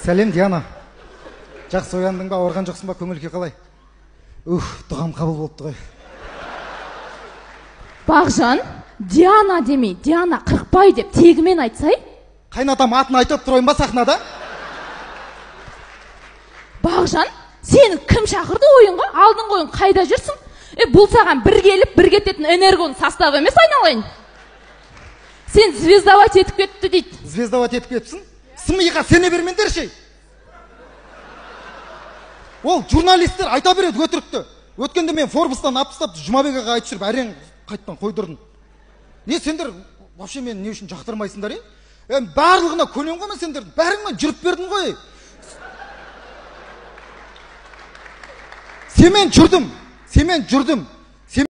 Сәлем, Диана. Жақсы ояндың ба, ауырған жоқсың ба, көңіл күй қалай? Дұғам қабыл болыпты ғой. Бағжан, Диана демей, Диана Қырықбай деп тегімен айтсай? Қайнатам атын айтып тұрайын ба сахнада? Бағжан, сені кім шақырды ойынға? Алдың ойын қайда жүрсің? Бұл саған бір келіп, бір кететін энергоның составы емес айналайын. Сен звездовать етіп кетті дейді. Звездовать етіп кетіпсің? Сымиға сене бермендерші. Ол журналистер айта береді өтірікті. Өткенде мен Форбстан апыстап Жұмабек аға айтып жүріп әрең қайттан қойдырдым. Не сендер вообще мені не үшін жақтырмайсыңдар? Барлығына көнем ғой мен сендердің. Бәріңмен жүріп бердің ғой. Семен жүрдім.